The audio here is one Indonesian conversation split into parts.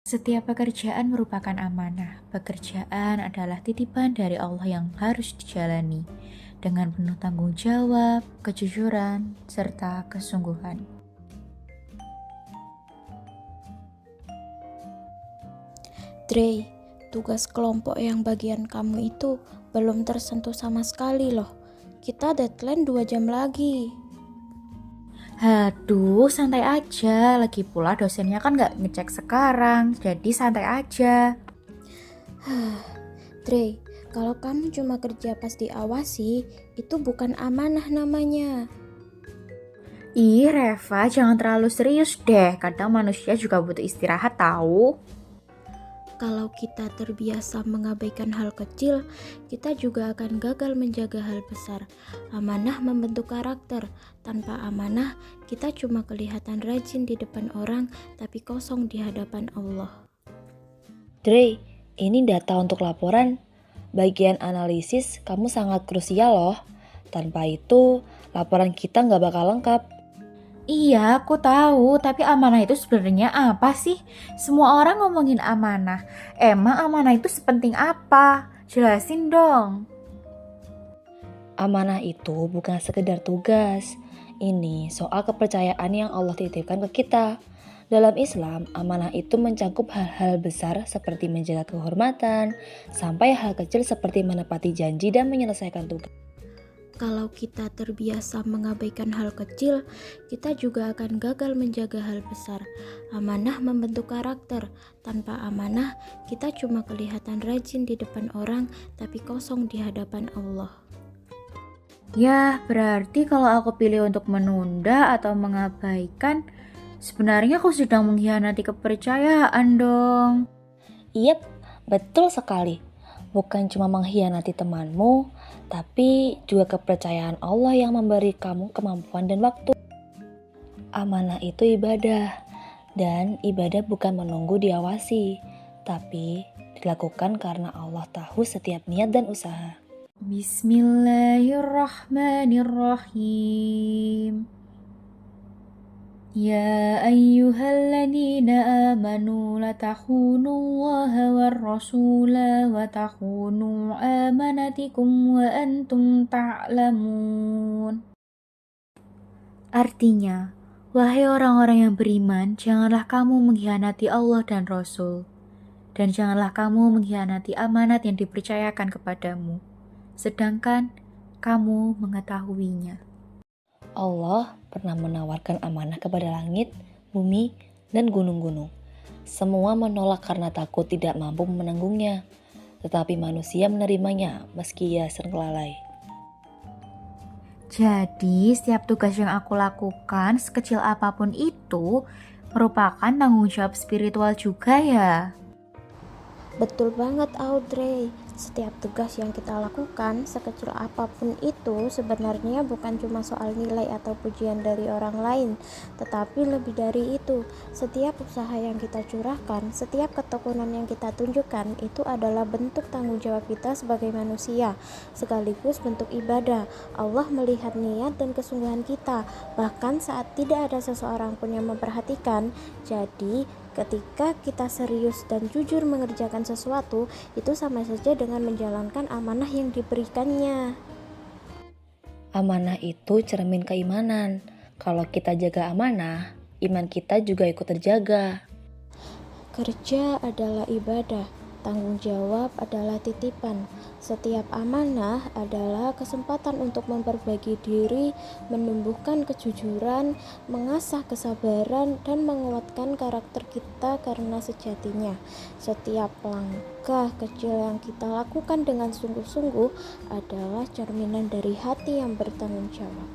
Setiap pekerjaan merupakan amanah. Pekerjaan adalah titipan dari Allah yang harus dijalani dengan penuh tanggung jawab, kejujuran, serta kesungguhan. Dre, tugas kelompok yang bagian kamu itu belum tersentuh sama sekali loh. Kita deadline 2 jam lagi. Haduh, santai aja. Lagi pula dosennya kan nggak ngecek sekarang, jadi santai aja. Dre, kalau kamu cuma kerja pas diawasi, itu bukan amanah namanya. Ih, Reva, jangan terlalu serius deh. Kadang manusia juga butuh istirahat tahu. Kalau kita terbiasa mengabaikan hal kecil, kita juga akan gagal menjaga hal besar. Amanah membentuk karakter. Tanpa amanah, kita cuma kelihatan rajin di depan orang, tapi kosong di hadapan Allah. Dre, ini data untuk laporan. Bagian analisis kamu sangat krusial loh. Tanpa itu, laporan kita nggak bakal lengkap. Iya, aku tahu, tapi amanah itu sebenarnya apa sih? Semua orang ngomongin amanah. Emang amanah itu sepenting apa? Jelasin dong. Amanah itu bukan sekedar tugas. Ini soal kepercayaan yang Allah titipkan ke kita. Dalam Islam, amanah itu mencakup hal-hal besar seperti menjaga kehormatan, sampai hal kecil seperti menepati janji dan menyelesaikan tugas. Kalau kita terbiasa mengabaikan hal kecil, kita juga akan gagal menjaga hal besar. Amanah membentuk karakter. Tanpa amanah, kita cuma kelihatan rajin di depan orang, tapi kosong di hadapan Allah. Ya, berarti kalau aku pilih untuk menunda atau mengabaikan, sebenarnya aku sedang mengkhianati kepercayaan dong. Yep, betul sekali. Bukan cuma mengkhianati temanmu, tapi juga kepercayaan Allah yang memberi kamu kemampuan dan waktu. Amanah itu ibadah, dan ibadah bukan menunggu diawasi, tapi dilakukan karena Allah tahu setiap niat dan usaha. Bismillahirrahmanirrahim. Ya ayyuhalladzina amanu la takhunullaha war rasula wa takhunu amanatikum wa antum ta'lamun. Artinya, wahai orang-orang yang beriman, janganlah kamu mengkhianati Allah dan Rasul, dan janganlah kamu mengkhianati amanat yang dipercayakan kepadamu, sedangkan kamu mengetahuinya. Allah pernah menawarkan amanah kepada langit, bumi, dan gunung-gunung. Semua menolak karena takut tidak mampu menanggungnya, tetapi manusia menerimanya meski ia sering lalai. Jadi, setiap tugas yang aku lakukan, sekecil apapun itu, merupakan tanggung jawab spiritual juga ya. Betul banget Audrey, setiap tugas yang kita lakukan sekecil apapun itu sebenarnya bukan cuma soal nilai atau pujian dari orang lain, tetapi lebih dari itu. Setiap usaha yang kita curahkan, setiap ketekunan yang kita tunjukkan itu adalah bentuk tanggung jawab kita sebagai manusia, sekaligus bentuk ibadah. Allah melihat niat dan kesungguhan kita, bahkan saat tidak ada seseorang pun yang memperhatikan. Jadi ketika kita serius dan jujur mengerjakan sesuatu, itu sama saja dengan menjalankan amanah yang diberikannya. Amanah itu cermin keimanan. Kalau kita jaga amanah, iman kita juga ikut terjaga. Kerja adalah ibadah, tanggung jawab adalah titipan. Setiap amanah adalah kesempatan untuk memperbaiki diri, menumbuhkan kejujuran, mengasah kesabaran, dan menguatkan karakter kita karena sejatinya setiap langkah kecil yang kita lakukan dengan sungguh-sungguh adalah cerminan dari hati yang bertanggung jawab.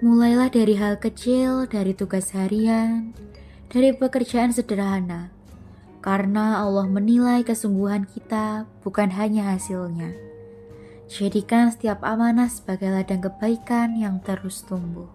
Mulailah dari hal kecil, dari tugas harian, dari pekerjaan sederhana. Karena Allah menilai kesungguhan kita, bukan hanya hasilnya. Jadikan setiap amanah sebagai ladang kebaikan yang terus tumbuh.